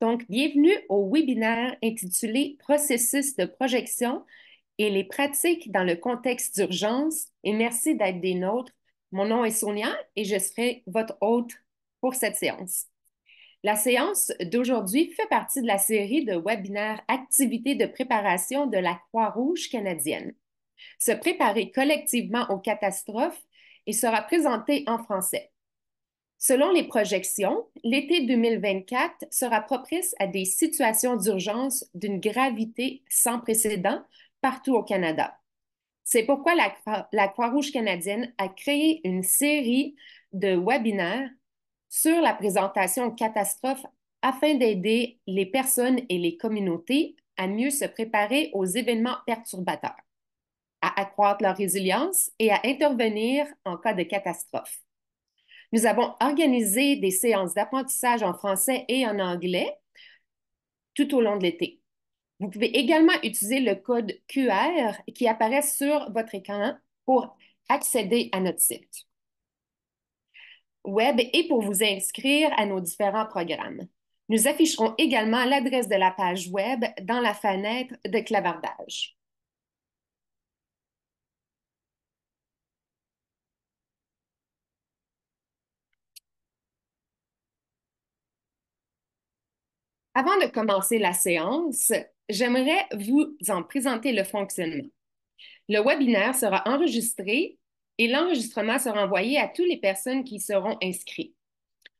Donc, bienvenue au webinaire intitulé Processus de projection et les pratiques dans le contexte d'urgence et merci d'être des nôtres. Mon nom est Sonia et je serai votre hôte pour cette séance. La séance d'aujourd'hui fait partie de la série de webinaires Activités de préparation de la Croix-Rouge canadienne. Se préparer collectivement aux catastrophes et sera présenté en français. Selon les projections, l'été 2024 sera propice à des situations d'urgence d'une gravité sans précédent partout au Canada. C'est pourquoi la Croix-Rouge canadienne a créé une série de webinaires sur la présentation aux catastrophes afin d'aider les personnes et les communautés à mieux se préparer aux événements perturbateurs, à accroître leur résilience et à intervenir en cas de catastrophe. Nous avons organisé des séances d'apprentissage en français et en anglais tout au long de l'été. Vous pouvez également utiliser le code QR qui apparaît sur votre écran pour accéder à notre site web et pour vous inscrire à nos différents programmes. Nous afficherons également l'adresse de la page web dans la fenêtre de clavardage. Avant de commencer la séance, j'aimerais vous en présenter le fonctionnement. Le webinaire sera enregistré et l'enregistrement sera envoyé à toutes les personnes qui seront inscrites.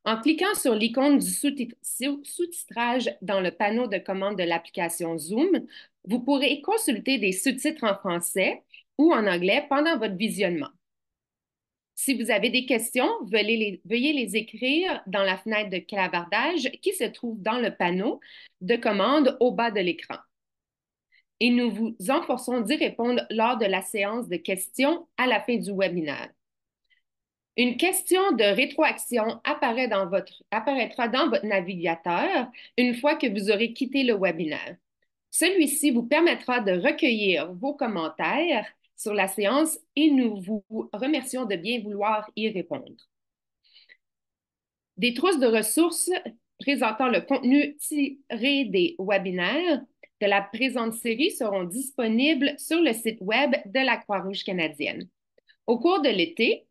En cliquant sur l'icône du sous-titrage dans le panneau de commande de l'application Zoom, vous pourrez consulter des sous-titres en français ou en anglais pendant votre visionnement. Si vous avez des questions, veuillez les écrire dans la fenêtre de clavardage qui se trouve dans le panneau de commande au bas de l'écran. Et nous vous enforçons d'y répondre lors de la séance de questions à la fin du webinaire. Une question de rétroaction apparaîtra dans votre navigateur une fois que vous aurez quitté le webinaire. Celui-ci vous permettra de recueillir vos commentaires sur la séance et nous vous remercions de bien vouloir y répondre. Des trousses de ressources présentant le contenu tiré des webinaires de la présente série seront disponibles sur le site web de la Croix-Rouge canadienne. Au cours de l'été,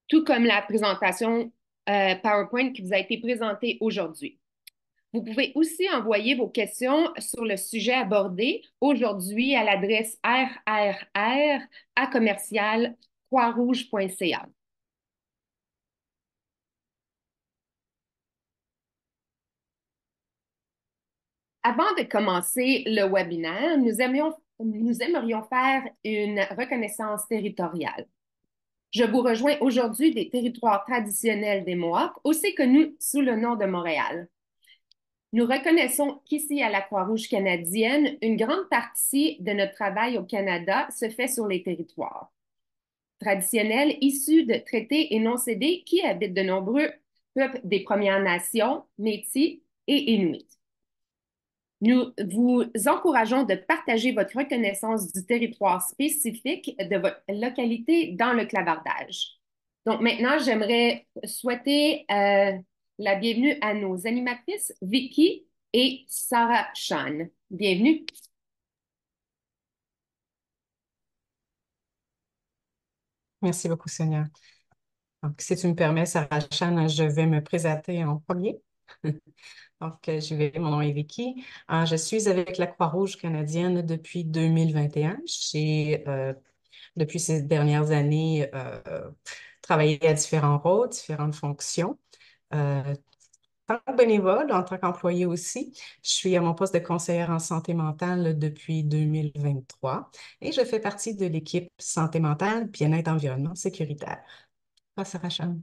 tout comme la présentation PowerPoint qui vous a été présentée aujourd'hui. Vous pouvez aussi envoyer vos questions sur le sujet abordé aujourd'hui à l'adresse rrr@croixrouge.ca. Avant de commencer le webinaire, nous aimerions faire une reconnaissance territoriale. Je vous rejoins aujourd'hui des territoires traditionnels des Mohawks, aussi connus sous le nom de Montréal. Nous reconnaissons qu'ici, à la Croix-Rouge canadienne, une grande partie de notre travail au Canada se fait sur les territoires traditionnels issus de traités et non cédés qui habitent de nombreux peuples des Premières Nations, Métis et Inuits. Nous vous encourageons de partager votre reconnaissance du territoire spécifique de votre localité dans le clavardage. Donc maintenant, j'aimerais souhaiter la bienvenue à nos animatrices Vicky et Sarah Chan. Bienvenue. Merci beaucoup, Sonia. Donc, si tu me permets, Sarah Chan, je vais me présenter en premier. Donc, mon nom est Vicky. Je suis avec la Croix-Rouge canadienne depuis 2021. Depuis ces dernières années, travaillé à différents rôles, différentes fonctions. Euh, En tant que bénévole, en tant qu'employé aussi, je suis à mon poste de conseillère en santé mentale depuis 2023 et je fais partie de l'équipe santé mentale, bien-être, environnement sécuritaire. Ah, Sarah Chan.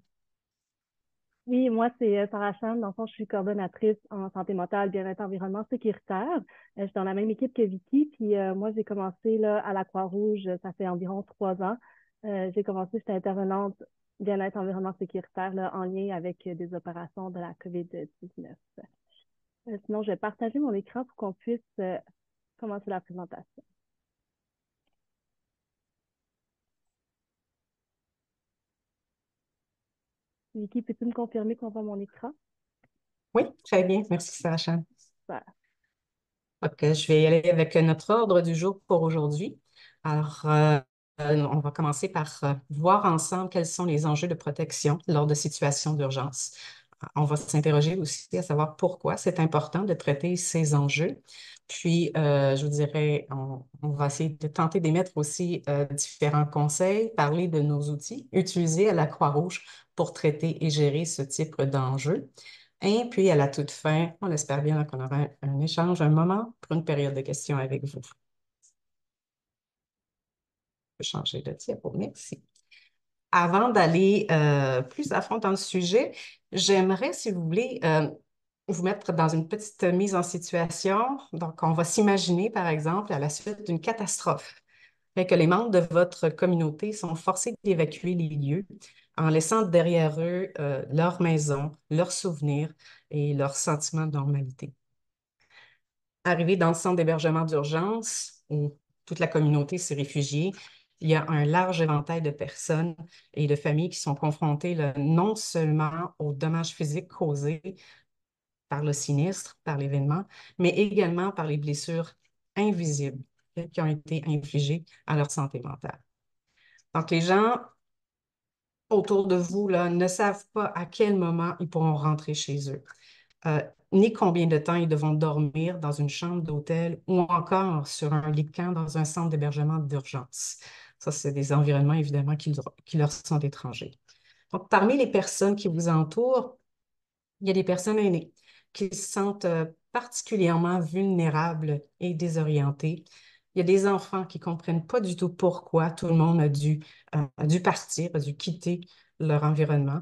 Oui, moi, c'est Sarah Chan. Dans le fond, je suis coordonnatrice en santé mentale, bien-être, environnement sécuritaire. Je suis dans la même équipe que Vicky. Puis moi, j'ai commencé là, à la Croix-Rouge, ça fait environ 3 ans. J'ai commencé, j'étais intervenante bien-être, environnement sécuritaire là, en lien avec des opérations de la COVID-19. Sinon, je vais partager mon écran pour qu'on puisse commencer la présentation. Vicky, peux-tu me confirmer qu'on voit mon écran? Oui, très bien. Merci, Sacha. Super. Donc, je vais y aller avec notre ordre du jour pour aujourd'hui. Alors, on va commencer par voir ensemble quels sont les enjeux de protection lors de situations d'urgence. On va s'interroger aussi à savoir pourquoi c'est important de traiter ces enjeux. Puis, je vous dirais, on va essayer de tenter d'émettre aussi différents conseils, parler de nos outils utilisés à la Croix-Rouge pour traiter et gérer ce type d'enjeux. Et puis, à la toute fin, on espère bien qu'on aura un échange, un moment pour une période de questions avec vous. Je peux changer de diapo. Merci. Avant d'aller plus à fond dans le sujet, j'aimerais, si vous voulez, vous mettre dans une petite mise en situation. Donc, on va s'imaginer, par exemple, à la suite d'une catastrophe, fait que les membres de votre communauté sont forcés d'évacuer les lieux en laissant derrière eux leur maison, leurs souvenirs et leurs sentiments de normalité. Arrivé dans le centre d'hébergement d'urgence, où toute la communauté s'est réfugiée, il y a un large éventail de personnes et de familles qui sont confrontées là, non seulement aux dommages physiques causés par le sinistre, par l'événement, mais également par les blessures invisibles qui ont été infligées à leur santé mentale. Donc, les gens autour de vous là, ne savent pas à quel moment ils pourront rentrer chez eux, ni combien de temps ils devront dormir dans une chambre d'hôtel ou encore sur un lit de camp dans un centre d'hébergement d'urgence. Ça, c'est des environnements, évidemment, qui leur sont étrangers. Donc, parmi les personnes qui vous entourent, il y a des personnes aînées qui se sentent particulièrement vulnérables et désorientées. Il y a des enfants qui ne comprennent pas du tout pourquoi tout le monde a dû partir, a dû quitter leur environnement.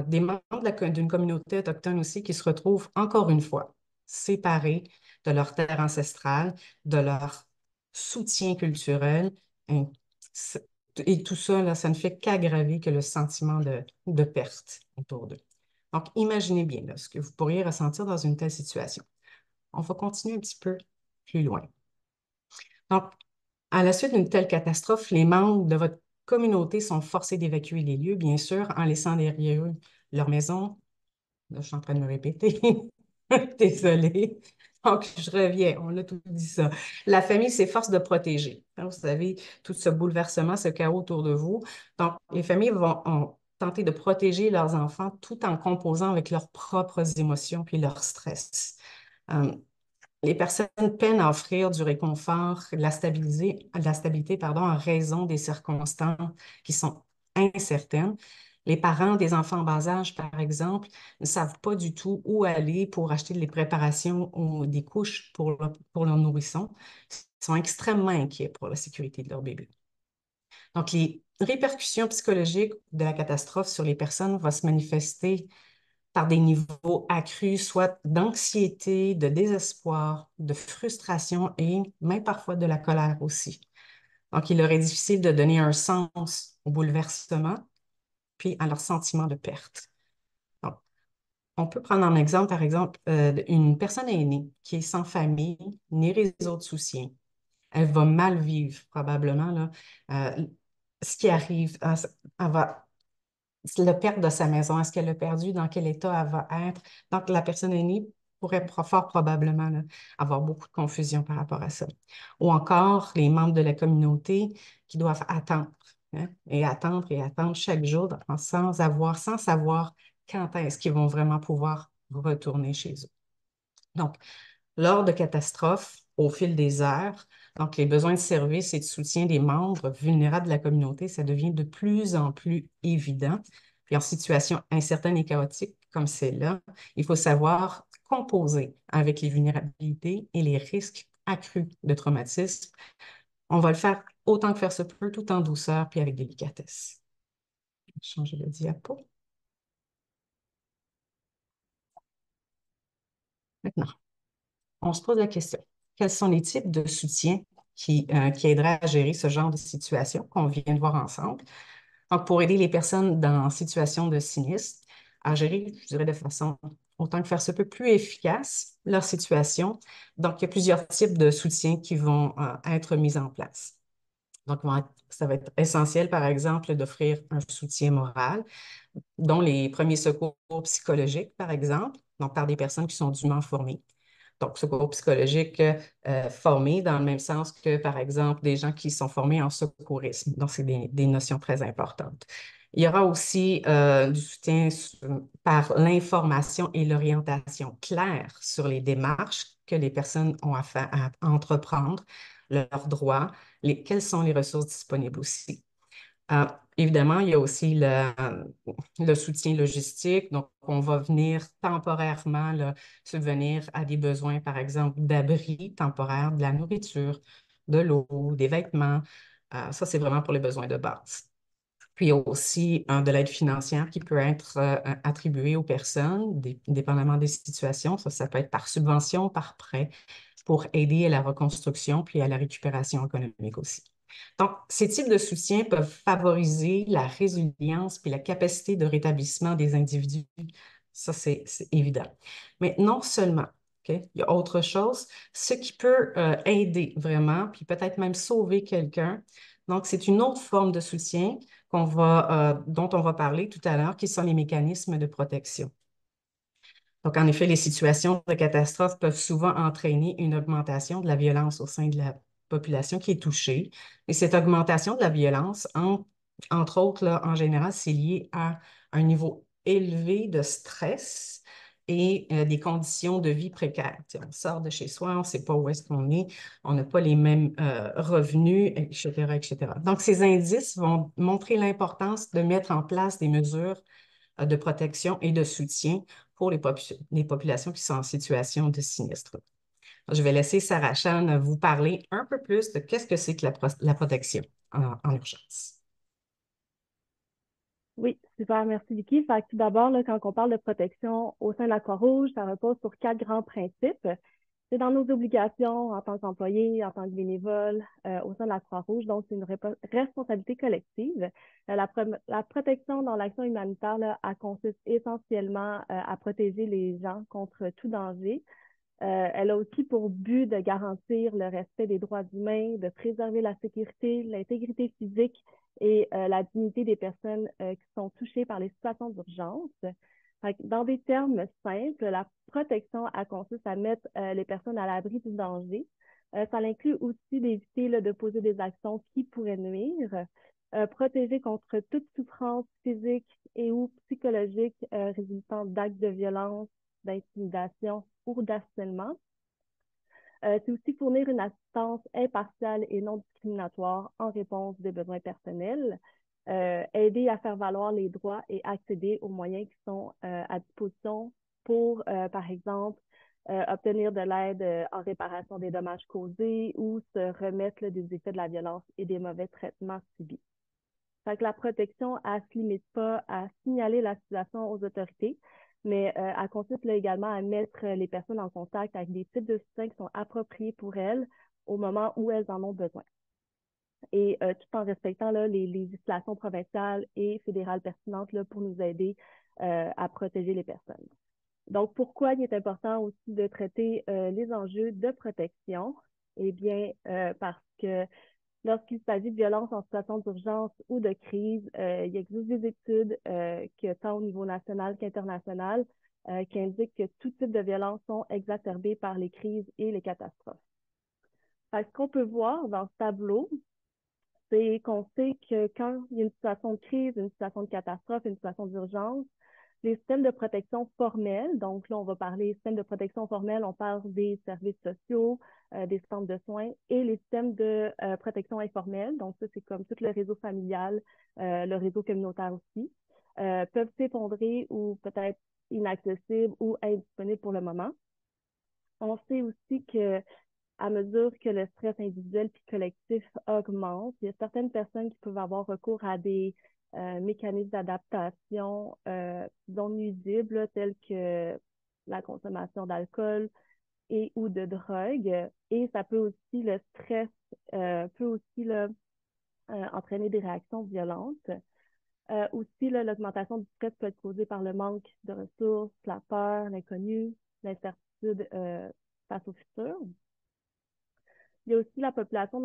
Des membres d'une communauté autochtone aussi qui se retrouvent encore une fois séparés de leur terre ancestrale, de leur soutien culturel. Et, et tout ça, là, ça ne fait qu'aggraver que le sentiment de perte autour d'eux. Donc, imaginez bien là, ce que vous pourriez ressentir dans une telle situation. On va continuer un petit peu plus loin. Donc, à la suite d'une telle catastrophe, les membres de votre communauté sont forcés d'évacuer les lieux, bien sûr, en laissant derrière eux leur maison. Là, je suis en train de me répéter. Désolée. Donc, je reviens. On a tout dit ça. La famille s'efforce de protéger. Hein, vous savez, tout ce bouleversement, ce chaos autour de vous. Donc, les familles vont tenter de protéger leurs enfants tout en composant avec leurs propres émotions puis leur stress. Les personnes peinent à offrir du réconfort, de la stabilité, pardon, en raison des circonstances qui sont incertaines. Les parents des enfants en bas âge, par exemple, ne savent pas du tout où aller pour acheter des préparations ou des couches pour leurs nourrissons. Ils sont extrêmement inquiets pour la sécurité de leur bébé. Donc, les répercussions psychologiques de la catastrophe sur les personnes vont se manifester par des niveaux accrus, soit d'anxiété, de désespoir, de frustration et même parfois de la colère aussi. Donc, il leur est difficile de donner un sens au bouleversement, puis à leur sentiment de perte. Donc, on peut prendre en exemple, par exemple, une personne aînée qui est sans famille ni réseau de soutien. Elle va mal vivre probablement là, ce qui arrive. Elle va la perte de sa maison, est-ce qu'elle l'a perdue, dans quel état elle va être. Donc, la personne aînée pourrait fort probablement là, avoir beaucoup de confusion par rapport à ça. Ou encore, les membres de la communauté qui doivent attendre, hein, et attendre chaque jour sans savoir quand est-ce qu'ils vont vraiment pouvoir retourner chez eux. Donc, lors de catastrophes, au fil des heures, donc les besoins de services et de soutien des membres vulnérables de la communauté, ça devient de plus en plus évident. Puis en situation incertaine et chaotique comme celle-là, il faut savoir composer avec les vulnérabilités et les risques accrus de traumatisme. On va le faire autant que faire se peut, tout en douceur puis avec délicatesse. Je vais changer de diapo. Maintenant, on se pose la question, quels sont les types de soutien qui aideraient à gérer ce genre de situation qu'on vient de voir ensemble? Donc, pour aider les personnes dans situation de sinistre à gérer, je dirais, de façon autant que faire se peut plus efficace leur situation. Donc, il y a plusieurs types de soutien qui vont être mis en place. Donc, ça va être essentiel, par exemple, d'offrir un soutien moral, dont les premiers secours psychologiques, par exemple. donc par des personnes qui sont dûment formées. Donc, secours psychologique formé dans le même sens que, par exemple, des gens qui sont formés en secourisme. Donc, c'est des notions très importantes. Il y aura aussi du soutien par l'information et l'orientation claire sur les démarches que les personnes ont à entreprendre, leurs droits, quelles sont les ressources disponibles aussi. Évidemment, il y a aussi le soutien logistique. Donc, on va venir temporairement là, subvenir à des besoins, par exemple, d'abri temporaire, de la nourriture, de l'eau, des vêtements. Ça, c'est vraiment pour les besoins de base. Puis, il y a aussi de l'aide financière qui peut être attribuée aux personnes, dépendamment des situations. Ça peut être par subvention, par prêt, pour aider à la reconstruction puis à la récupération économique aussi. Donc, ces types de soutien peuvent favoriser la résilience puis la capacité de rétablissement des individus. Ça, c'est évident. Mais non seulement, OK, il y a autre chose, ce qui peut aider vraiment, puis peut-être même sauver quelqu'un. Donc, c'est une autre forme de soutien dont on va parler tout à l'heure, qui sont les mécanismes de protection. Donc, en effet, les situations de catastrophe peuvent souvent entraîner une augmentation de la violence au sein de la population qui est touchée. Et cette augmentation de la violence, entre autres, là, en général, c'est lié à un niveau élevé de stress et des conditions de vie précaires. Tu sais, on sort de chez soi, on ne sait pas où est-ce qu'on est, on n'a pas les mêmes revenus, etc., etc. Donc, ces indices vont montrer l'importance de mettre en place des mesures de protection et de soutien pour les populations qui sont en situation de sinistre. Je vais laisser Sarah Chan vous parler un peu plus de qu'est-ce que c'est que la protection en urgence. Oui, super, merci Vicky. Fait que tout d'abord, là, quand on parle de protection au sein de la Croix-Rouge, ça repose sur 4 grands principes. C'est dans nos obligations en tant qu'employé, en tant que bénévole au sein de la Croix-Rouge. Donc, c'est une responsabilité collective. La protection dans l'action humanitaire, là, elle consiste essentiellement à protéger les gens contre tout danger. Elle a aussi pour but de garantir le respect des droits humains, de préserver la sécurité, l'intégrité physique et la dignité des personnes qui sont touchées par les situations d'urgence. Dans des termes simples, la protection elle consiste à mettre les personnes à l'abri du danger. Ça inclut aussi d'éviter de poser des actions qui pourraient nuire, protéger contre toute souffrance physique et ou psychologique résultant d'actes de violence, d'intimidation ou d'harcèlement. C'est aussi fournir une assistance impartiale et non discriminatoire en réponse des besoins personnels, aider à faire valoir les droits et accéder aux moyens qui sont à disposition pour, par exemple, obtenir de l'aide en réparation des dommages causés ou se remettre des effets de la violence et des mauvais traitements subis. Fait que la protection, elle ne se limite pas à signaler la situation aux autorités, mais elle consiste là, également à mettre les personnes en contact avec des types de soutien qui sont appropriés pour elles au moment où elles en ont besoin. Et tout en respectant là, les législations provinciales et fédérales pertinentes là, pour nous aider à protéger les personnes. Donc, pourquoi il est important aussi de traiter les enjeux de protection? Eh bien, parce que lorsqu'il s'agit de violence en situation d'urgence ou de crise, il existe des études que tant au niveau national qu'international qui indiquent que tout type de violence sont exacerbées par les crises et les catastrophes. Ce qu'on peut voir dans ce tableau, c'est qu'on sait que quand il y a une situation de crise, une situation de catastrophe, une situation d'urgence, les systèmes de protection formels, donc là, on va parler systèmes de protection formels, on parle des services sociaux, des centres de soins et les systèmes de protection informelle, donc ça, c'est comme tout le réseau familial, le réseau communautaire aussi, peuvent s'effondrer ou peut-être inaccessibles ou indisponibles pour le moment. On sait aussi que à mesure que le stress individuel puis collectif augmente, il y a certaines personnes qui peuvent avoir recours à des mécanismes d'adaptation non nuisibles tels que la consommation d'alcool et ou de drogue. Et ça peut aussi, le stress peut aussi entraîner des réactions violentes. Aussi, l'augmentation du stress peut être causée par le manque de ressources, la peur, l'inconnu, l'incertitude face au futur. Il y a aussi la population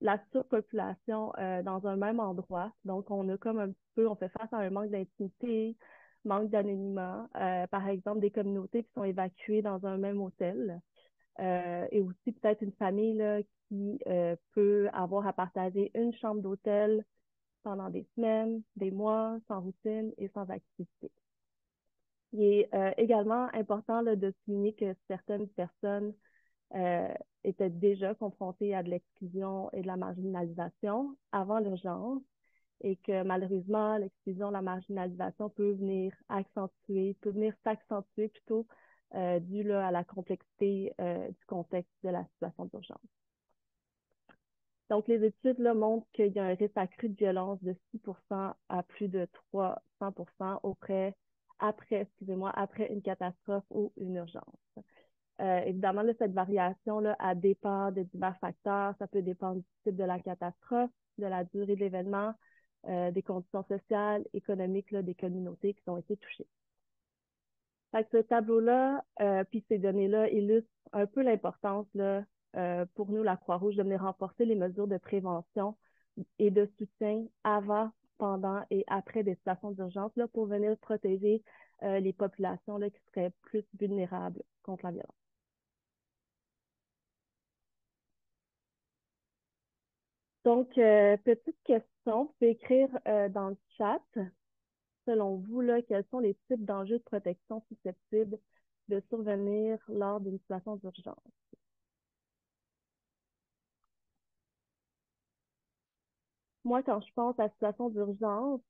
la surpopulation dans un même endroit. Donc, on a comme un petit peu, on fait face à un manque d'intimité, manque d'anonymat, par exemple des communautés qui sont évacuées dans un même hôtel, et aussi peut-être une famille là, qui peut avoir à partager une chambre d'hôtel pendant des semaines, des mois, sans routine et sans activité. Il est également important là, de souligner que certaines personnes euh, étaient déjà confrontées à de l'exclusion et de la marginalisation avant l'urgence et que malheureusement, l'exclusion, la marginalisation peut venir s'accentuer plutôt dû là, à la complexité du contexte de la situation d'urgence. Donc, les études là, montrent qu'il y a un risque accru de violence de 6% à plus de 300% après une catastrophe ou une urgence. Évidemment, là, cette variation, là, elle dépend de divers facteurs. Ça peut dépendre du type de la catastrophe, de la durée de l'événement, des conditions sociales, économiques là, des communautés qui ont été touchées. Fait que ce tableau-là, puis ces données-là illustrent un peu l'importance là, pour nous, la Croix-Rouge, de venir renforcer les mesures de prévention et de soutien avant, pendant et après des situations d'urgence là, pour venir protéger les populations là, qui seraient plus vulnérables contre la violence. Donc, petite question, vous pouvez écrire dans le chat, selon vous, là, quels sont les types d'enjeux de protection susceptibles de survenir lors d'une situation d'urgence? Moi, quand je pense à situation d'urgence,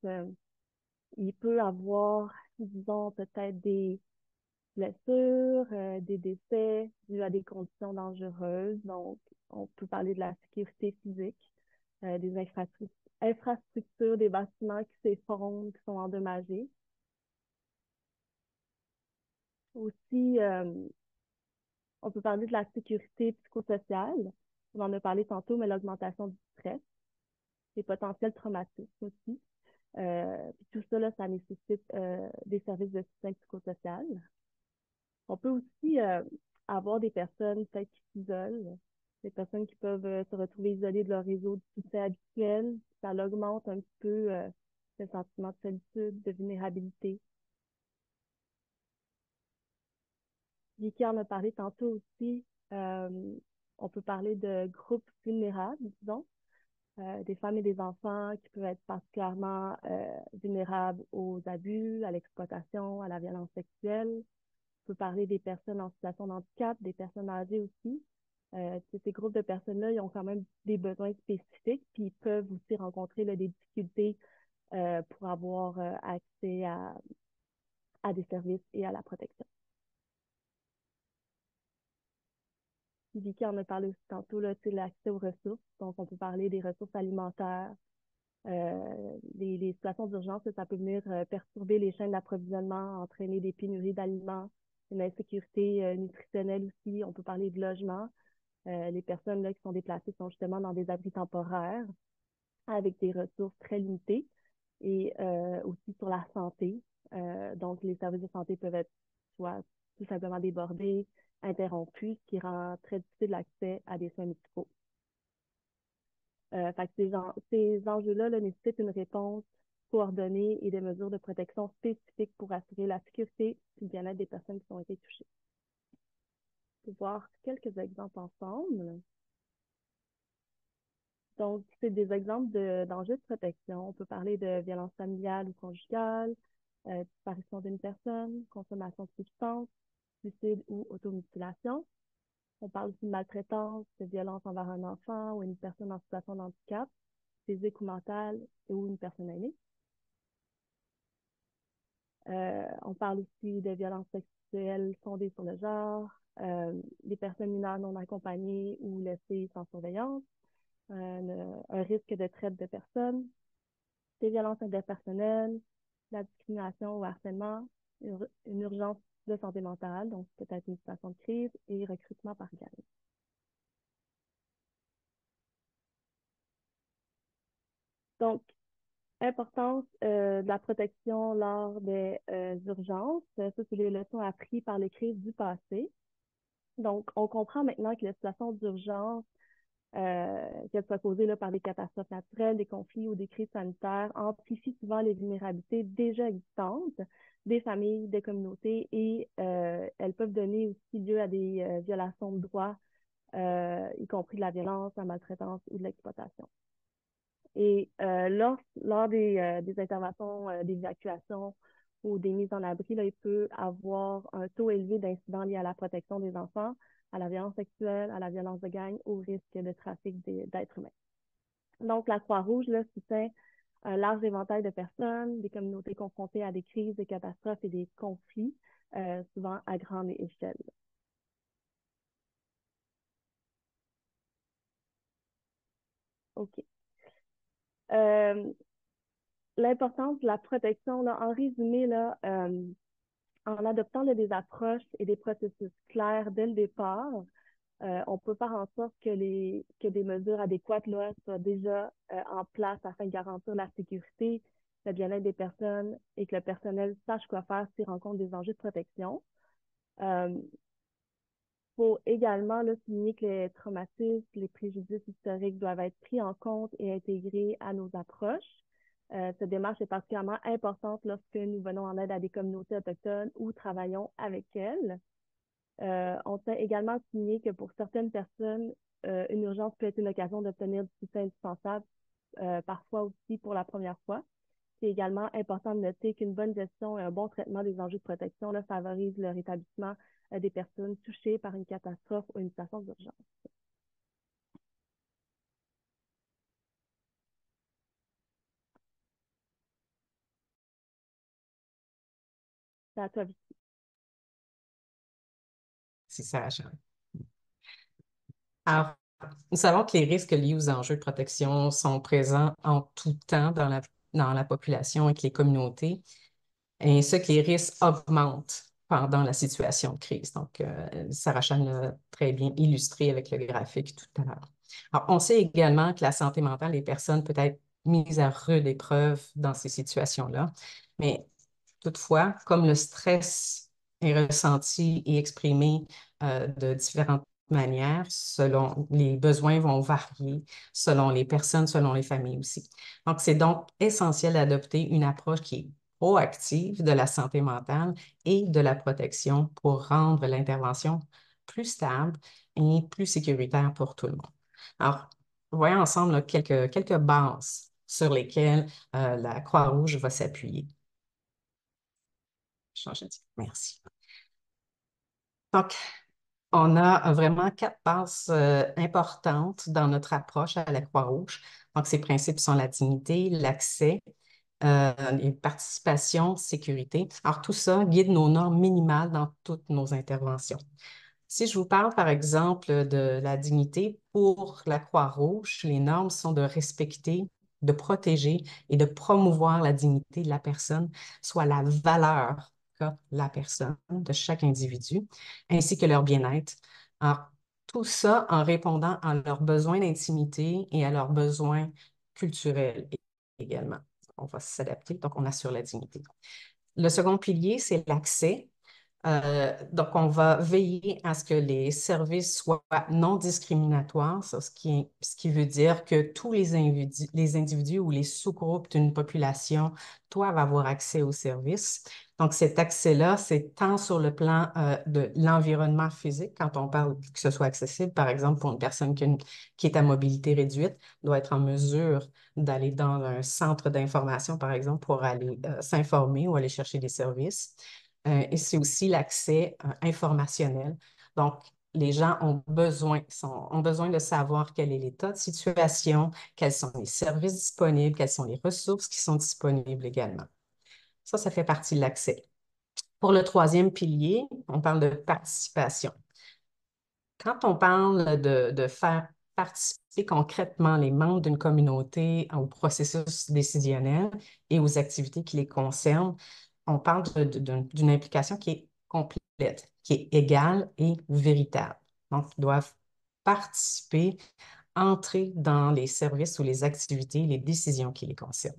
il peut avoir, disons, peut-être des blessures, des décès dus à des conditions dangereuses. Donc, on peut parler de la sécurité physique, des infrastructures, des bâtiments qui s'effondrent, qui sont endommagés. Aussi, on peut parler de la sécurité psychosociale. On en a parlé tantôt, mais l'augmentation du stress, les potentiels traumatismes aussi. Puis tout ça, là, ça nécessite des services de soutien psychosocial. On peut aussi avoir des personnes peut-être qui s'isolent, des personnes qui peuvent se retrouver isolées de leur réseau de soutien habituel. Ça augmente un petit peu le sentiment de solitude, de vulnérabilité. Vicky en a parlé tantôt aussi. Euh, on peut parler de groupes vulnérables, disons, des femmes et des enfants qui peuvent être particulièrement vulnérables aux abus, à l'exploitation, à la violence sexuelle. On peut parler des personnes en situation de handicap, des personnes âgées aussi. Ces groupes de personnes-là, ils ont quand même des besoins spécifiques, puis ils peuvent aussi rencontrer là, des difficultés pour avoir accès à des services et à la protection. Vicky en a parlé aussi tantôt, là, l'accès aux ressources. Donc, on peut parler des ressources alimentaires. Les situations d'urgence, ça peut venir perturber les chaînes d'approvisionnement, entraîner des pénuries d'aliments, une insécurité nutritionnelle aussi. On peut parler de logement. Les personnes là, qui sont déplacées sont justement dans des abris temporaires avec des ressources très limitées et aussi sur la santé. Donc, les services de santé peuvent être soit tout simplement débordés, interrompus, ce qui rend très difficile l'accès à des soins médicaux. Fait que ces enjeux-là là, nécessitent une réponse coordonnée et des mesures de protection spécifiques pour assurer la sécurité et le bien-être des personnes qui ont été touchées. On peut voir quelques exemples ensemble. Donc, c'est des exemples d'enjeux de protection. On peut parler de violence familiale ou conjugale, disparition d'une personne, consommation de substances, suicide ou automutilation. On parle aussi de maltraitance, de violence envers un enfant ou une personne en situation de handicap, physique ou mentale ou une personne aînée. On parle aussi de violences sexuelles fondées sur le genre, des personnes mineures non accompagnées ou laissées sans surveillance, un risque de traite de personnes, des violences interpersonnelles, la discrimination ou harcèlement, une urgence de santé mentale, donc peut-être une situation de crise, et recrutement par gang. Donc, importance de la protection lors des urgences. Ça, c'est les leçons apprises par les crises du passé. Donc, on comprend maintenant que les situations d'urgence, qu'elles soient causées là, par des catastrophes naturelles, des conflits ou des crises sanitaires, amplifient souvent les vulnérabilités déjà existantes. des familles, des communautés et elles peuvent donner aussi lieu à des violations de droits, y compris de la violence, la maltraitance ou de l'exploitation. Et lors des interventions d'évacuation ou des mises en abri, là, il peut avoir un taux élevé d'incidents liés à la protection des enfants, à la violence sexuelle, à la violence de gang, au risque de trafic d'êtres humains. Donc, la Croix-Rouge là, soutient un large éventail de personnes, des communautés confrontées à des crises, des catastrophes et des conflits, souvent à grande échelle. OK. L'importance de la protection, là, en résumé, là, en adoptant là, des approches et des processus clairs dès le départ, on peut faire en sorte que des mesures adéquates là, soient déjà en place afin de garantir la sécurité, le bien-être des personnes et que le personnel sache quoi faire s'il rencontre des enjeux de protection. Faut également là, souligner que les traumatismes, les préjudices historiques doivent être pris en compte et intégrés à nos approches. Cette démarche est particulièrement importante lorsque nous venons en aide à des communautés autochtones ou travaillons avec elles. On tient également à souligner que pour certaines personnes, une urgence peut être une occasion d'obtenir du soutien indispensable, parfois aussi pour la première fois. C'est également important de noter qu'une bonne gestion et un bon traitement des enjeux de protection là, favorise le rétablissement des personnes touchées par une catastrophe ou une situation d'urgence. C'est à toi, Vicky. C'est ça, Rachel. Alors, nous savons que les risques liés aux enjeux de protection sont présents en tout temps dans la population et que les communautés, et ce que les risques augmentent pendant la situation de crise. Donc, Sarah Chan l'a très bien illustré avec le graphique tout à l'heure. Alors, on sait également que la santé mentale des personnes peut être mise à rude épreuve dans ces situations-là, mais toutefois, comme le stress est ressenti et exprimé de différentes manières, selon les besoins vont varier, selon les personnes, selon les familles aussi. Donc, c'est donc essentiel d'adopter une approche qui est proactive de la santé mentale et de la protection pour rendre l'intervention plus stable et plus sécuritaire pour tout le monde. Alors, voyons ensemble là, quelques bases sur lesquelles la Croix-Rouge va s'appuyer. Merci. Donc, on a vraiment 4 bases importantes dans notre approche à la Croix-Rouge. Donc, ces principes sont la dignité, l'accès, les participations, sécurité. Alors, tout ça guide nos normes minimales dans toutes nos interventions. Si je vous parle, par exemple, de la dignité, pour la Croix-Rouge, les normes sont de respecter, de protéger et de promouvoir la dignité de la personne, soit la valeur qu'a la personne de chaque individu, ainsi que leur bien-être. Alors, tout ça en répondant à leurs besoins d'intimité et à leurs besoins culturels également. On va s'adapter, donc on assure la dignité. Le second pilier, c'est l'accès. Donc, on va veiller à ce que les services soient non discriminatoires, ce qui veut dire que tous les individus ou les sous-groupes d'une population doivent avoir accès aux services. Donc, cet accès-là, c'est tant sur le plan de l'environnement physique, quand on parle que ce soit accessible, par exemple, pour une personne qui est à mobilité réduite, doit être en mesure d'aller dans un centre d'information, par exemple, pour aller s'informer ou aller chercher des services. Et c'est aussi l'accès informationnel. Donc, les gens ont besoin de savoir quel est l'état de situation, quels sont les services disponibles, quelles sont les ressources qui sont disponibles également. Ça fait partie de l'accès. Pour le troisième pilier, on parle de participation. Quand on parle de faire participer concrètement les membres d'une communauté au processus décisionnel et aux activités qui les concernent, on parle d'une implication qui est complète, qui est égale et véritable. Donc, ils doivent participer, entrer dans les services ou les activités, les décisions qui les concernent.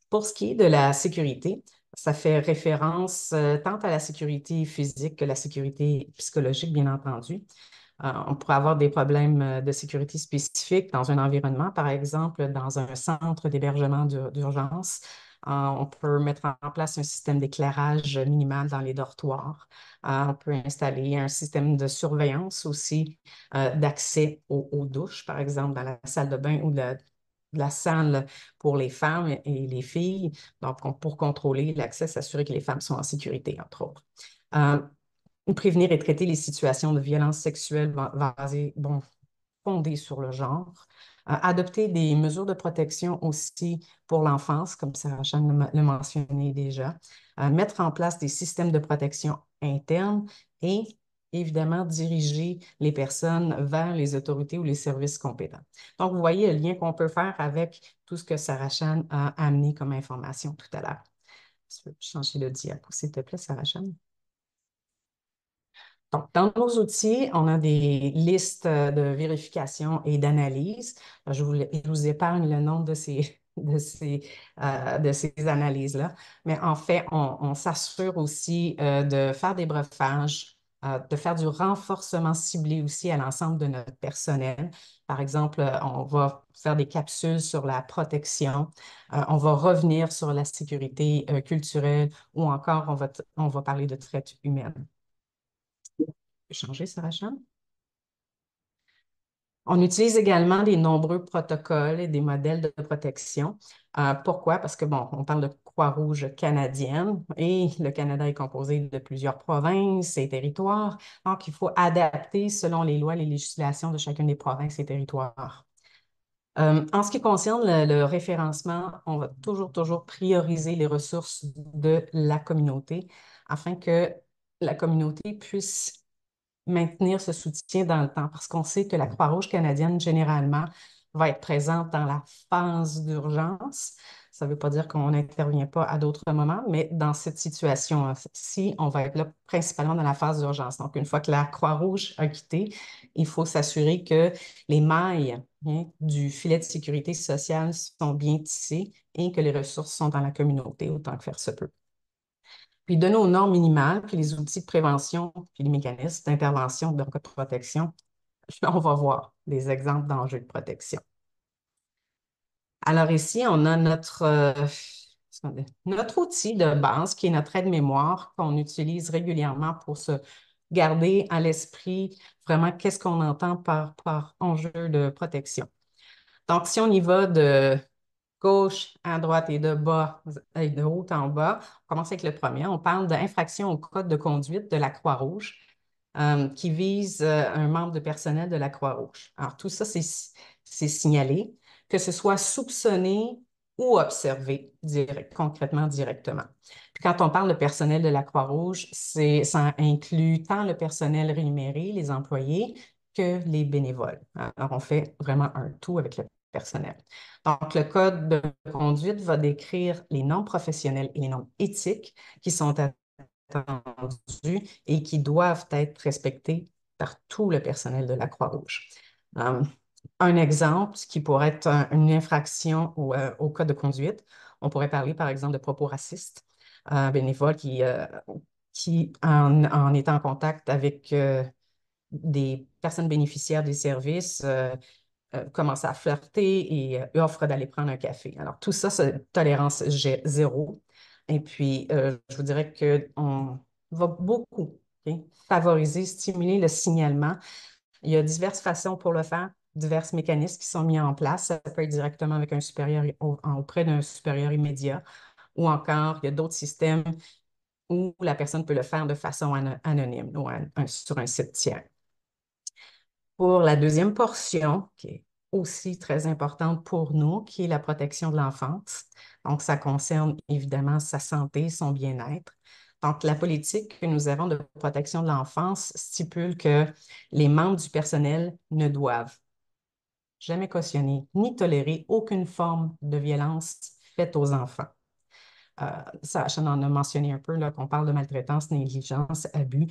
Pour ce qui est de la sécurité, ça fait référence tant à la sécurité physique que la sécurité psychologique, bien entendu. On pourrait avoir des problèmes de sécurité spécifiques dans un environnement, par exemple, dans un centre d'hébergement d'urgence. On peut mettre en place un système d'éclairage minimal dans les dortoirs. On peut installer un système de surveillance aussi, d'accès aux douches, par exemple, dans la salle de bain ou de la salle pour les femmes et les filles. Donc, pour contrôler l'accès, s'assurer que les femmes sont en sécurité, entre autres. Prévenir et traiter les situations de violence sexuelle fondées sur le genre. Adopter des mesures de protection aussi pour l'enfance, comme Sarah Chan l'a mentionné déjà. Mettre en place des systèmes de protection internes et évidemment diriger les personnes vers les autorités ou les services compétents. Donc, vous voyez le lien qu'on peut faire avec tout ce que Sarah Chan a amené comme information tout à l'heure. Tu peux changer le diapo, s'il te plaît, Sarah Chan? Donc, dans nos outils, on a des listes de vérification et d'analyse. Je vous épargne le nom de de ces analyses-là, mais en fait, on s'assure aussi de faire des breffages, de faire du renforcement ciblé aussi à l'ensemble de notre personnel. Par exemple, on va faire des capsules sur la protection, on va revenir sur la sécurité culturelle ou encore on va parler de traite humaine. Changer, Sarah Chan? On utilise également des nombreux protocoles et des modèles de protection. Pourquoi? Parce que, bon, on parle de Croix-Rouge canadienne et le Canada est composé de plusieurs provinces et territoires. Donc, il faut adapter selon les lois et les législations de chacune des provinces et territoires. En ce qui concerne le référencement, on va toujours prioriser les ressources de la communauté afin que la communauté puisse maintenir ce soutien dans le temps parce qu'on sait que la Croix-Rouge canadienne, généralement, va être présente dans la phase d'urgence. Ça ne veut pas dire qu'on n'intervient pas à d'autres moments, mais dans cette situation-ci, on va être là principalement dans la phase d'urgence. Donc, une fois que la Croix-Rouge a quitté, il faut s'assurer que les mailles, hein, du filet de sécurité sociale sont bien tissées et que les ressources sont dans la communauté autant que faire se peut. Puis de nos normes minimales, puis les outils de prévention, puis les mécanismes d'intervention de protection, on va voir des exemples d'enjeux de protection. Alors ici, on a notre outil de base qui est notre aide-mémoire qu'on utilise régulièrement pour se garder à l'esprit vraiment qu'est-ce qu'on entend par enjeu de protection. Donc, si on y va de gauche à droite et de bas et de haut en bas. On commence avec le premier. On parle d'infraction au code de conduite de la Croix-Rouge qui vise un membre de personnel de la Croix-Rouge. Alors, tout ça, c'est signalé, que ce soit soupçonné ou observé concrètement, directement. Puis quand on parle de personnel de la Croix-Rouge, ça inclut tant le personnel rémunéré, les employés, que les bénévoles. Alors, on fait vraiment un tout avec le personnel. Donc, le code de conduite va décrire les normes professionnelles et les normes éthiques qui sont attendues et qui doivent être respectées par tout le personnel de la Croix-Rouge. Un exemple qui pourrait être une infraction au code de conduite, on pourrait parler par exemple de propos racistes, un bénévole qui en étant en contact avec des personnes bénéficiaires des services, commence à flirter et offre d'aller prendre un café. Alors, tout ça, c'est tolérance zéro. Et puis, je vous dirais qu'on va beaucoup favoriser, stimuler le signalement. Il y a diverses façons pour le faire, divers mécanismes qui sont mis en place. Ça peut être directement avec un supérieur auprès d'un supérieur immédiat ou encore, il y a d'autres systèmes où la personne peut le faire de façon anonyme ou sur un site tiers. Pour la deuxième portion, qui est aussi très importante pour nous, qui est la protection de l'enfance. Donc, ça concerne évidemment sa santé, son bien-être. Donc, la politique que nous avons de protection de l'enfance stipule que les membres du personnel ne doivent jamais cautionner ni tolérer aucune forme de violence faite aux enfants. Sacha en a mentionné un peu qu'on parle de maltraitance, négligence, abus,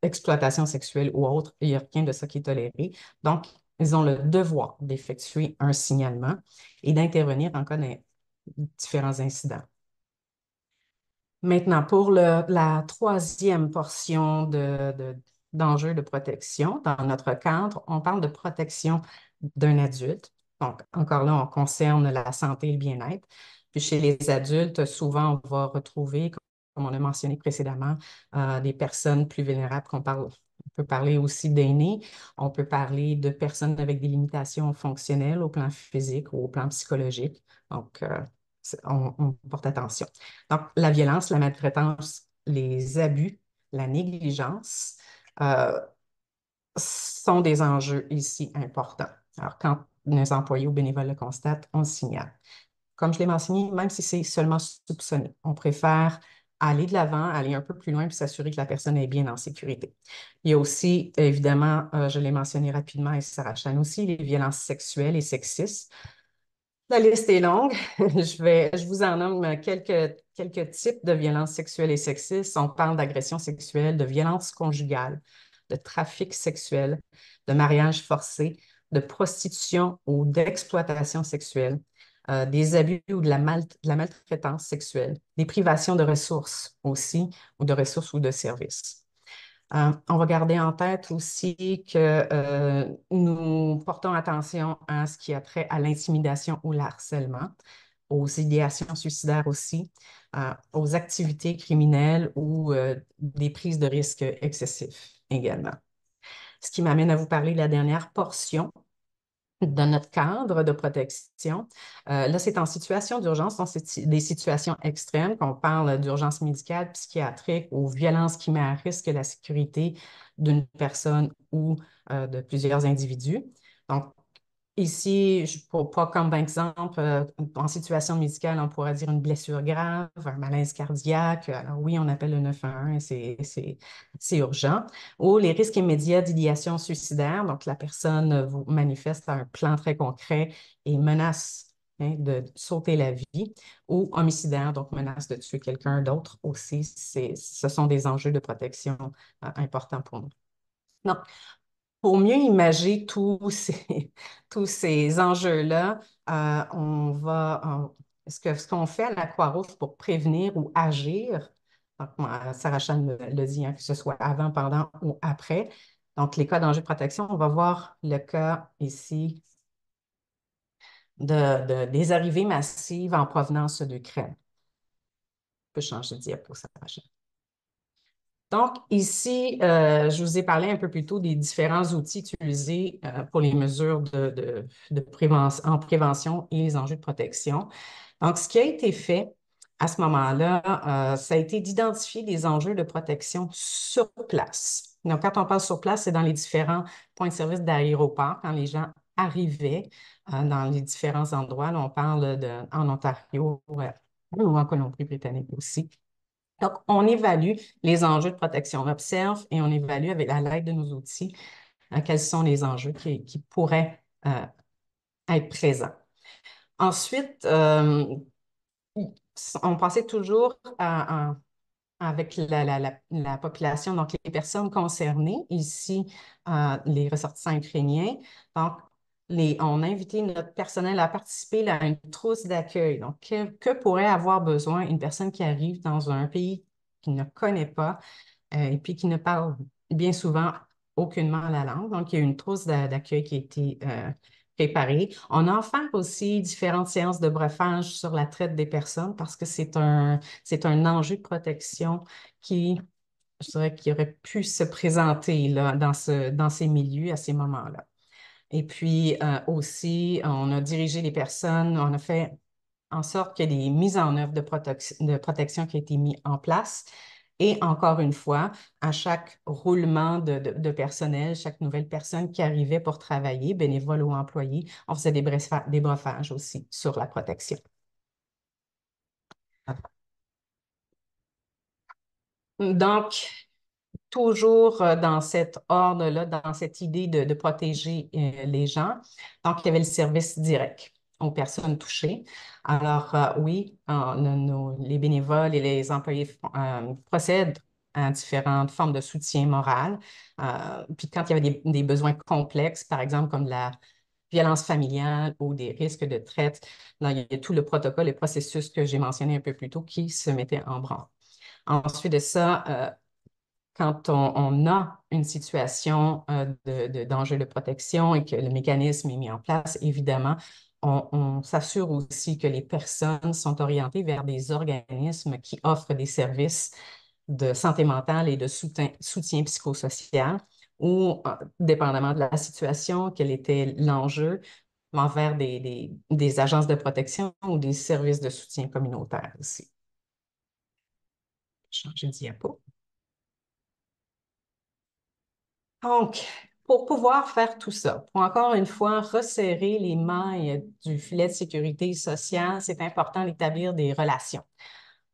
exploitation sexuelle ou autre. Il n'y a rien de ça qui est toléré. Donc, ils ont le devoir d'effectuer un signalement et d'intervenir en cas de différents incidents. Maintenant, pour la troisième portion d'enjeux de protection, dans notre cadre, on parle de protection d'un adulte. Donc, encore là, on concerne la santé et le bien-être. Puis chez les adultes, souvent, on va retrouver, comme on a mentionné précédemment, des personnes plus vulnérables qu'on parle. On peut parler aussi d'aînés, on peut parler de personnes avec des limitations fonctionnelles au plan physique ou au plan psychologique. Donc, on porte attention. Donc, la violence, la maltraitance, les abus, la négligence sont des enjeux ici importants. Alors, quand nos employés ou bénévoles le constatent, on le signale. Comme je l'ai mentionné, même si c'est seulement soupçonné, on préfère aller de l'avant, aller un peu plus loin, puis s'assurer que la personne est bien en sécurité. Il y a aussi, évidemment, je l'ai mentionné rapidement, et Sarah Chan aussi, les violences sexuelles et sexistes. La liste est longue. Je vous en nomme quelques types de violences sexuelles et sexistes. On parle d'agression sexuelle, de violence conjugale, de trafic sexuel, de mariage forcé, de prostitution ou d'exploitation sexuelle, des abus ou de la maltraitance sexuelle, des privations de ressources aussi, ou de ressources ou de services. On va garder en tête aussi que nous portons attention à ce qui a trait à l'intimidation ou l'harcèlement, aux idéations suicidaires aussi, aux activités criminelles ou des prises de risques excessifs également. Ce qui m'amène à vous parler de la dernière portion dans notre cadre de protection. Là, c'est en situation d'urgence, donc c'est des situations extrêmes, qu'on parle d'urgence médicale, psychiatrique ou violence qui met à risque la sécurité d'une personne ou de plusieurs individus. Donc, ici, pour pas comme exemple, en situation médicale, on pourrait dire une blessure grave, un malaise cardiaque. Alors oui, on appelle le 911 et c'est urgent. Ou les risques immédiats d'idéation suicidaire. Donc, la personne vous manifeste un plan très concret et menace de sauter la vie. Ou homicidaire, donc menace de tuer quelqu'un d'autre aussi. Ce sont des enjeux de protection importants pour nous. Donc, pour mieux imager tous ces enjeux-là, ce qu'on fait à la Croix-Rouge pour prévenir ou agir, donc, Sarah Chan le dit, hein, que ce soit avant, pendant ou après. Donc, les cas d'enjeux de protection, on va voir le cas ici des arrivées massives en provenance d'Ukraine. Je peux changer de diapo, Sarah Chan. Donc, ici, je vous ai parlé un peu plus tôt des différents outils utilisés pour les mesures en prévention et les enjeux de protection. Donc, ce qui a été fait à ce moment-là, ça a été d'identifier des enjeux de protection sur place. Donc, quand on parle sur place, c'est dans les différents points de service d'aéroport, quand les gens arrivaient dans les différents endroits. Là, on parle en Ontario ou en Colombie-Britannique aussi. Donc, on évalue les enjeux de protection. On observe et on évalue avec à l'aide de nos outils quels sont les enjeux qui pourraient être présents. Ensuite, on passait toujours avec la population, donc les personnes concernées, ici, les ressortissants ukrainiens. Donc, on a invité notre personnel à participer à une trousse d'accueil. Donc, que pourrait avoir besoin une personne qui arrive dans un pays qu'il ne connaît pas et puis qui ne parle bien souvent aucunement la langue? Donc, il y a une trousse d'accueil qui a été préparée. On a offert aussi différentes séances de briefage sur la traite des personnes parce que c'est un enjeu de protection je dirais, qui aurait pu se présenter là, dans ces milieux à ces moments-là. Et puis aussi, on a dirigé les personnes, on a fait en sorte qu'il y ait des mises en œuvre de protection qui ont été mises en place. Et encore une fois, à chaque roulement de personnel, chaque nouvelle personne qui arrivait pour travailler, bénévole ou employé, on faisait des briefages aussi sur la protection. Donc, toujours dans cet ordre-là, dans cette idée de protéger les gens. Donc, il y avait le service direct aux personnes touchées. Alors, oui, les bénévoles et les employés procèdent à différentes formes de soutien moral. Puis quand il y avait des besoins complexes, par exemple comme de la violence familiale ou des risques de traite, là, il y a tout le protocole et processus que j'ai mentionné un peu plus tôt qui se mettait en branle. Ensuite de ça, quand on a une situation d'enjeu de protection et que le mécanisme est mis en place, évidemment, on s'assure aussi que les personnes sont orientées vers des organismes qui offrent des services de santé mentale et de soutien psychosocial ou, dépendamment de la situation, quel était l'enjeu, envers des agences de protection ou des services de soutien communautaire aussi. Changer de diapo. Donc, pour pouvoir faire tout ça, pour encore une fois resserrer les mailles du filet de sécurité sociale, c'est important d'établir des relations.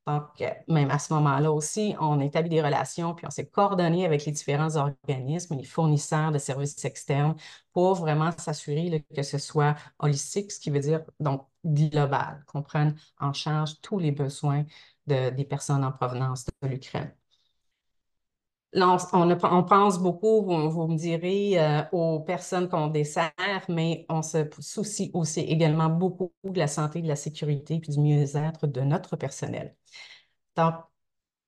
Donc, même à ce moment-là aussi, on établit des relations, puis on s'est coordonné avec les différents organismes, les fournisseurs de services externes, pour vraiment s'assurer là, que ce soit holistique, ce qui veut dire donc global, qu'on prenne en charge tous les besoins des personnes en provenance de l'Ukraine. Là, on pense beaucoup, vous me direz, aux personnes qu'on dessert, mais on se soucie aussi également beaucoup de la santé, de la sécurité et du mieux-être de notre personnel. Donc,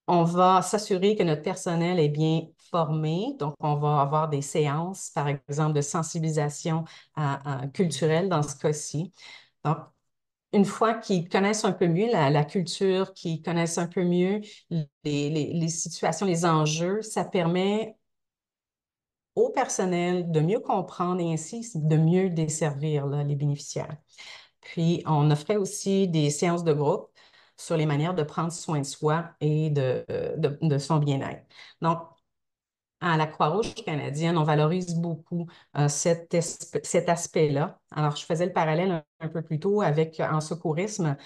on va s'assurer que notre personnel est bien formé. Donc, on va avoir des séances, par exemple, de sensibilisation culturelle dans ce cas-ci. Donc, une fois qu'ils connaissent un peu mieux la culture, qu'ils connaissent un peu mieux les situations, les enjeux, ça permet au personnel de mieux comprendre et ainsi de mieux desservir là, les bénéficiaires. Puis, on offrait aussi des séances de groupe sur les manières de prendre soin de soi et de son bien-être. Donc, à la Croix-Rouge canadienne, on valorise beaucoup cet aspect-là. Alors, je faisais le parallèle un peu plus tôt avec en secourisme.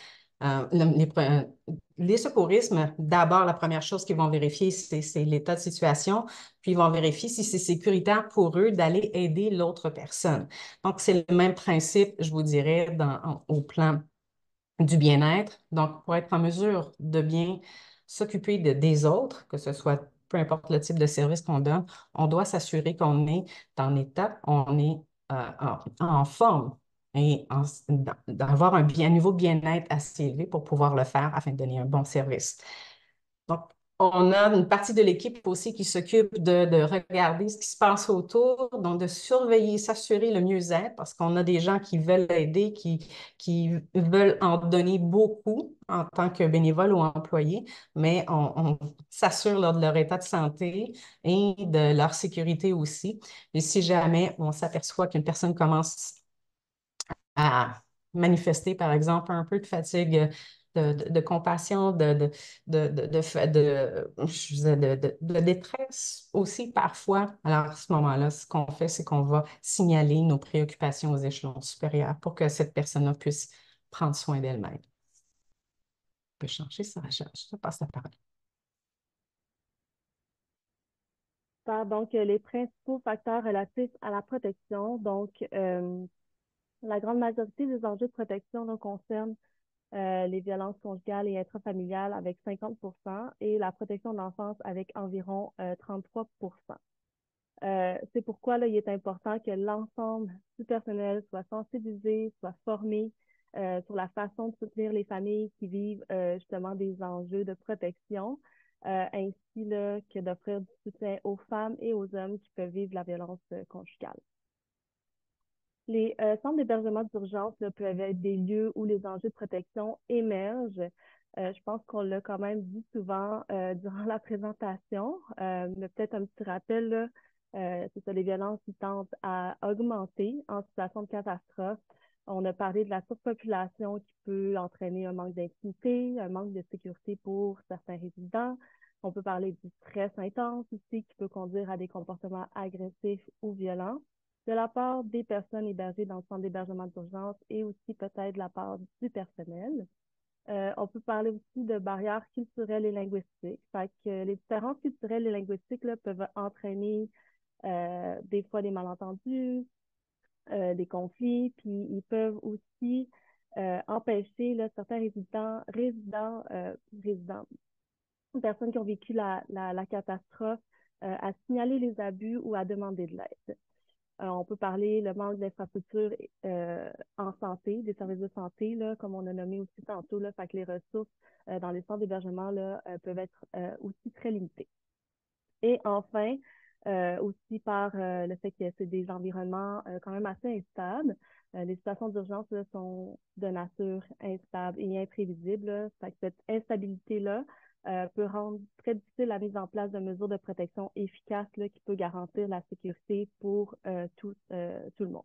Les secourismes, d'abord, la première chose qu'ils vont vérifier, c'est l'état de situation, puis ils vont vérifier si c'est sécuritaire pour eux d'aller aider l'autre personne. Donc, c'est le même principe, je vous dirais, au plan du bien-être. Donc, pour être en mesure de bien s'occuper des autres, que ce soit peu importe le type de service qu'on donne, on doit s'assurer qu'on est en état, on est en forme et d'avoir un niveau de bien-être assez élevé pour pouvoir le faire afin de donner un bon service. Donc, on a une partie de l'équipe aussi qui s'occupe de regarder ce qui se passe autour, donc de surveiller, s'assurer le mieux-être, parce qu'on a des gens qui veulent aider, qui veulent en donner beaucoup en tant que bénévoles ou employés, mais on s'assure là, de leur état de santé et de leur sécurité aussi. Et si jamais on s'aperçoit qu'une personne commence à manifester, par exemple, un peu de fatigue, de compassion, de détresse aussi parfois. Alors, à ce moment-là, ce qu'on fait, c'est qu'on va signaler nos préoccupations aux échelons supérieurs pour que cette personne-là puisse prendre soin d'elle-même. On peut changer ça, je passe la parole. Donc, les principaux facteurs relatifs à la protection. Donc, la grande majorité des enjeux de protection là, concernent les violences conjugales et intrafamiliales avec 50% et la protection de l'enfance avec environ 33%. C'est pourquoi là, il est important que l'ensemble du personnel soit sensibilisé, soit formé sur la façon de soutenir les familles qui vivent justement des enjeux de protection, ainsi là, que d'offrir du soutien aux femmes et aux hommes qui peuvent vivre la violence conjugale. Les centres d'hébergement d'urgence peuvent être des lieux où les enjeux de protection émergent. Je pense qu'on l'a quand même dit souvent durant la présentation, mais peut-être un petit rappel, là, c'est ça, les violences qui tendent à augmenter en situation de catastrophe. On a parlé de la surpopulation qui peut entraîner un manque d'intimité, un manque de sécurité pour certains résidents. On peut parler du stress intense aussi qui peut conduire à des comportements agressifs ou violents de la part des personnes hébergées dans le centre d'hébergement d'urgence et aussi peut-être de la part du personnel. On peut parler aussi de barrières culturelles et linguistiques. Fait que les différences culturelles et linguistiques là, peuvent entraîner des fois des malentendus, des conflits, puis ils peuvent aussi empêcher là, certains résidents, personnes qui ont vécu la catastrophe, à signaler les abus ou à demander de l'aide. On peut parler le manque d'infrastructures en santé, des services de santé, là, comme on a nommé aussi tantôt, là, fait que les ressources dans les centres d'hébergement là, peuvent être aussi très limitées. Et enfin, aussi par le fait que c'est des environnements quand même assez instables, Les situations d'urgence là, sont de nature instable et imprévisible. Là. Fait que cette instabilité-là peut rendre très difficile la mise en place de mesures de protection efficaces là, qui peut garantir la sécurité pour tout le monde.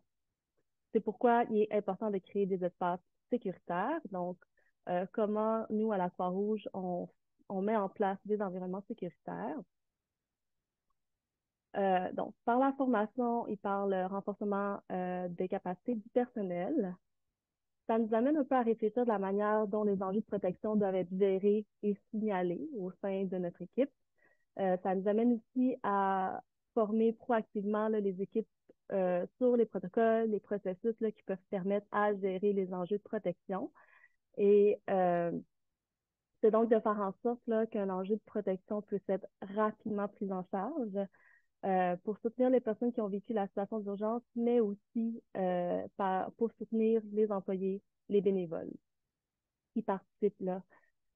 C'est pourquoi il est important de créer des espaces sécuritaires. Donc, comment nous, à la Croix-Rouge, on met en place des environnements sécuritaires. Donc, par la formation et par le renforcement des capacités du personnel, ça nous amène un peu à réfléchir de la manière dont les enjeux de protection doivent être gérés et signalés au sein de notre équipe. Ça nous amène aussi à former proactivement là, les équipes sur les protocoles, les processus là, qui peuvent permettre à gérer les enjeux de protection. Et c'est donc de faire en sorte là, qu'un enjeu de protection puisse être rapidement pris en charge pour soutenir les personnes qui ont vécu la situation d'urgence, mais aussi pour soutenir les employés, les bénévoles qui participent là,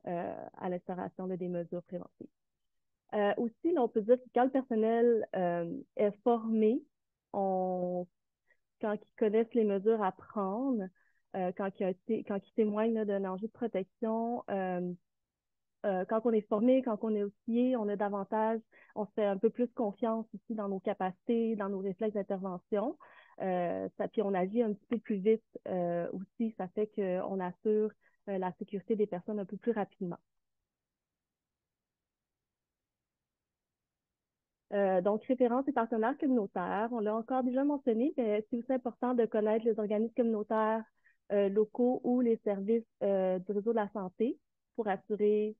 à l'instauration des mesures préventives. Aussi, là, on peut dire que quand le personnel est formé, quand ils connaissent les mesures à prendre, quand ils témoignent d'un enjeu de protection, quand on est formé, quand on est outillé, on a davantage, on se fait un peu plus confiance aussi dans nos capacités, dans nos réflexes d'intervention. Puis on agit un petit peu plus vite aussi. Ça fait qu'on assure la sécurité des personnes un peu plus rapidement. Donc, références et partenaires communautaires, on l'a encore déjà mentionné, mais c'est aussi important de connaître les organismes communautaires locaux ou les services du réseau de la santé pour assurer,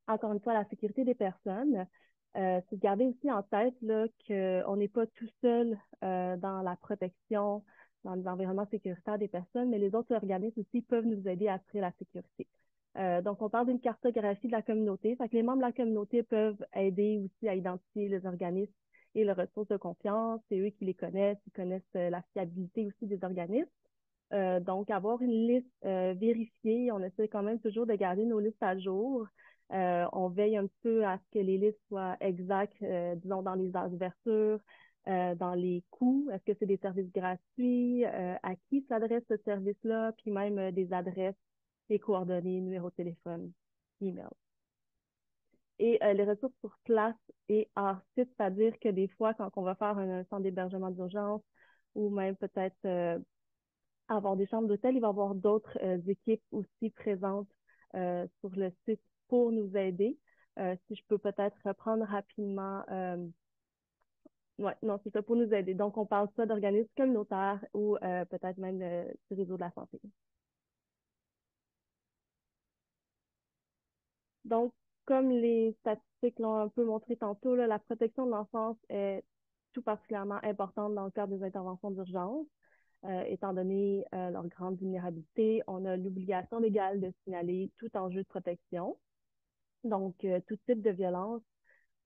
encore une fois, la sécurité des personnes. C'est de garder aussi en tête qu'on n'est pas tout seul dans la protection, dans les environnements sécuritaires des personnes, mais les autres organismes aussi peuvent nous aider à assurer la sécurité. Donc, on parle d'une cartographie de la communauté. Fait que les membres de la communauté peuvent aider aussi à identifier les organismes et les ressources de confiance. C'est eux qui les connaissent, ils connaissent la fiabilité aussi des organismes. Donc, avoir une liste vérifiée, on essaie quand même toujours de garder nos listes à jour. On veille un petit peu à ce que les listes soient exactes, disons, dans les heures d'ouverture, dans les coûts. Est-ce que c'est des services gratuits? À qui s'adresse ce service-là? Puis même des adresses, les coordonnées, numéro de téléphone, email. Et les ressources sur place et hors site, c'est-à-dire que des fois, quand on va faire un centre d'hébergement d'urgence ou même peut-être avoir des chambres d'hôtel, il va y avoir d'autres équipes aussi présentes sur le site pour nous aider. Si je peux peut-être reprendre rapidement. Ouais, non, c'est ça, pour nous aider. Donc, on parle soit d'organismes communautaires ou peut-être même du réseau de la santé. Donc, comme les statistiques l'ont un peu montré tantôt, là, la protection de l'enfance est tout particulièrement importante dans le cadre des interventions d'urgence. Étant donné leur grande vulnérabilité, on a l'obligation légale de signaler tout enjeu de protection. Donc, tout type de violence,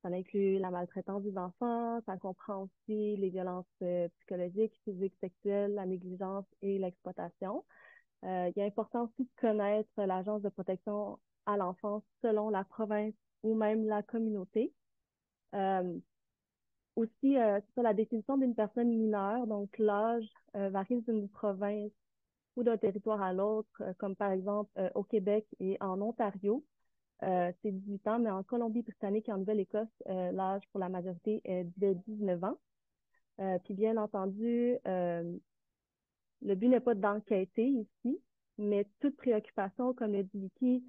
ça inclut la maltraitance des enfants, ça comprend aussi les violences psychologiques, physiques, sexuelles, la négligence et l'exploitation. Il est important aussi de connaître l'Agence de protection à l'enfance selon la province ou même la communauté. Aussi, c'est ça, la définition d'une personne mineure, donc l'âge varie d'une province ou d'un territoire à l'autre, comme par exemple au Québec et en Ontario. C'est 18 ans, mais en Colombie-Britannique et en Nouvelle-Écosse, l'âge pour la majorité est de 19 ans. Puis bien entendu, le but n'est pas d'enquêter ici, mais toute préoccupation, comme le dit Vicky,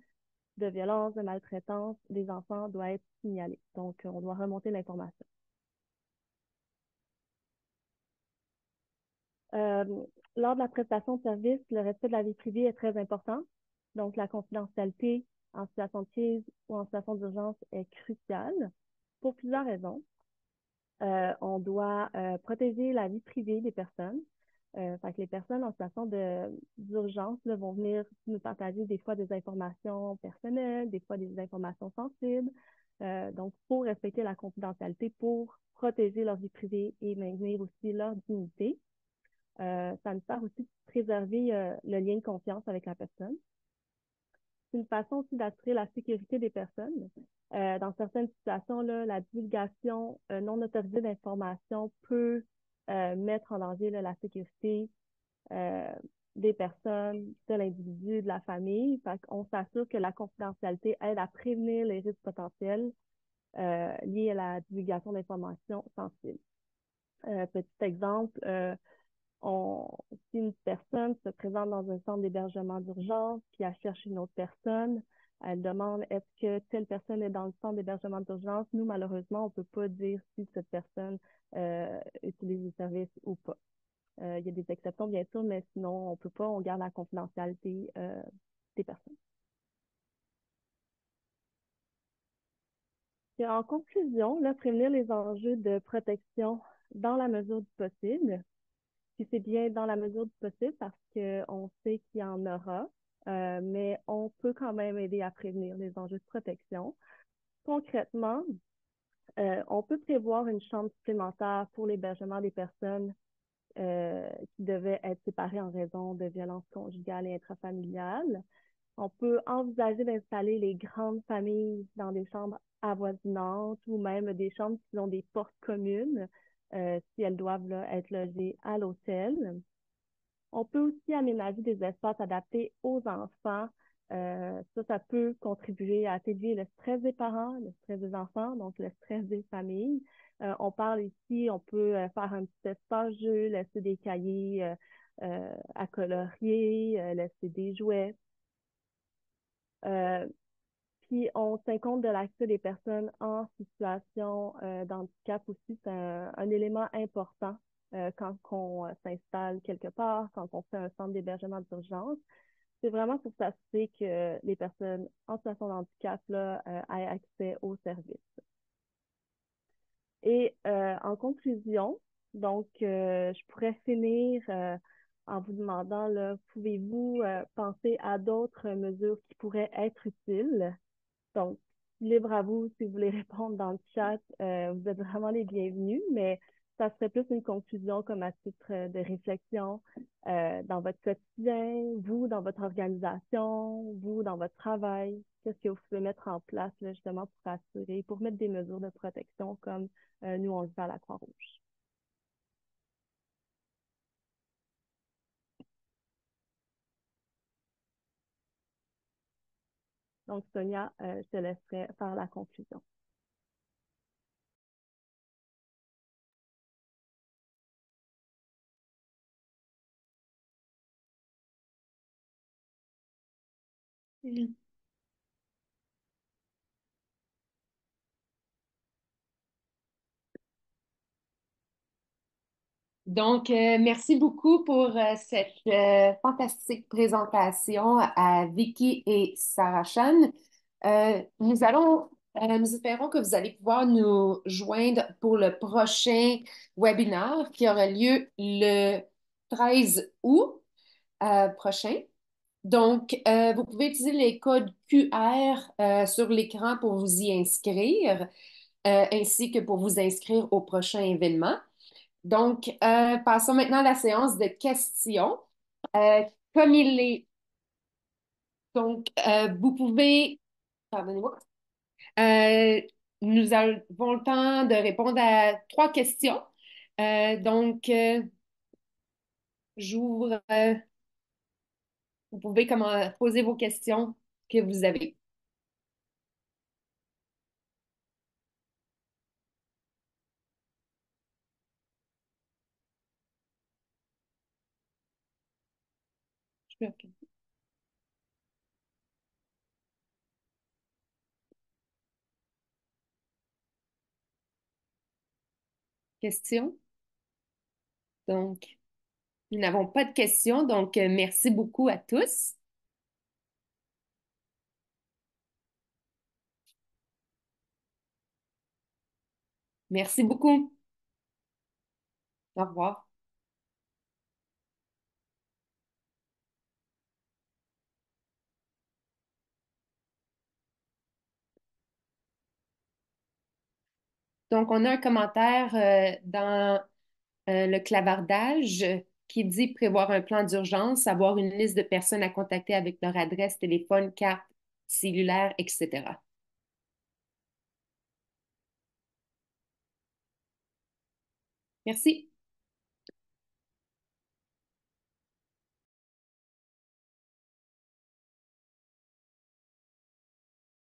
de violence, de maltraitance des enfants doit être signalée. Donc, on doit remonter l'information. Euh, Lors de la prestation de service, le respect de la vie privée est très important. Donc, la confidentialité en situation de crise ou en situation d'urgence est cruciale pour plusieurs raisons. On doit protéger la vie privée des personnes. Fait que les personnes en situation d'urgence vont venir nous partager des fois des informations personnelles, des fois des informations sensibles. Donc, pour respecter la confidentialité, pour protéger leur vie privée et maintenir aussi leur dignité. Ça nous sert aussi de préserver le lien de confiance avec la personne. C'est une façon aussi d'assurer la sécurité des personnes. Dans certaines situations, là, la divulgation non autorisée d'informations peut mettre en danger là, la sécurité euh, des personnes, de l'individu, de la famille. Fait qu'on s'assure que la confidentialité aide à prévenir les risques potentiels liés à la divulgation d'informations sensibles. Petit exemple, on, si une personne se présente dans un centre d'hébergement d'urgence, puis elle cherche une autre personne, elle demande est-ce que telle personne est dans le centre d'hébergement d'urgence. Nous, malheureusement, on ne peut pas dire si cette personne utilise les services ou pas. Il y a des exceptions, bien sûr, mais sinon, on ne peut pas, on garde la confidentialité des personnes. Et en conclusion, là, prévenir les enjeux de protection dans la mesure du possible. Puis c'est bien dans la mesure du possible parce qu'on sait qu'il y en aura, mais on peut quand même aider à prévenir les enjeux de protection. Concrètement, on peut prévoir une chambre supplémentaire pour l'hébergement des personnes qui devaient être séparées en raison de violences conjugales et intrafamiliales. On peut envisager d'installer les grandes familles dans des chambres avoisinantes ou même des chambres qui ont des portes communes si elles doivent là, être logées à l'hôtel. On peut aussi aménager des espaces adaptés aux enfants. Ça peut contribuer à atténuer le stress des parents, le stress des enfants, donc le stress des familles. On parle ici, on peut faire un petit espace jeu, laisser des cahiers à colorier, laisser des jouets. Puis on tient compte de l'accès des personnes en situation d'handicap aussi. C'est un élément important quand on s'installe quelque part, quand on fait un centre d'hébergement d'urgence. C'est vraiment pour s'assurer que les personnes en situation de handicap là, aient accès aux services. Et en conclusion, donc, je pourrais finir en vous demandant, là, pouvez-vous penser à d'autres mesures qui pourraient être utiles? Donc, libre à vous si vous voulez répondre dans le chat. Vous êtes vraiment les bienvenus, mais ça serait plus une conclusion comme à titre de réflexion dans votre quotidien, vous dans votre organisation, vous dans votre travail. Qu'est-ce que vous pouvez mettre en place là, justement pour assurer, pour mettre des mesures de protection comme nous on le fait à la Croix-Rouge. Donc, Sonia, je te laisserai faire la conclusion. Donc, merci beaucoup pour cette fantastique présentation à Vicky et Sarah Chan. Nous espérons que vous allez pouvoir nous joindre pour le prochain webinaire qui aura lieu le 13 août prochain. Donc, vous pouvez utiliser les codes QR sur l'écran pour vous y inscrire, ainsi que pour vous inscrire au prochain événement. Donc, passons maintenant à la séance de questions. Euh, comme il est, donc, vous pouvez, pardonnez-moi, euh, nous avons le temps de répondre à 3 questions. Donc, j'ouvre, vous pouvez poser vos questions que vous avez. Je peux- ok. Questions? Donc, nous n'avons pas de questions, donc merci beaucoup à tous. Merci beaucoup. Au revoir. Donc, on a un commentaire dans le clavardage qui dit prévoir un plan d'urgence, avoir une liste de personnes à contacter avec leur adresse, téléphone, carte cellulaire, etc. Merci.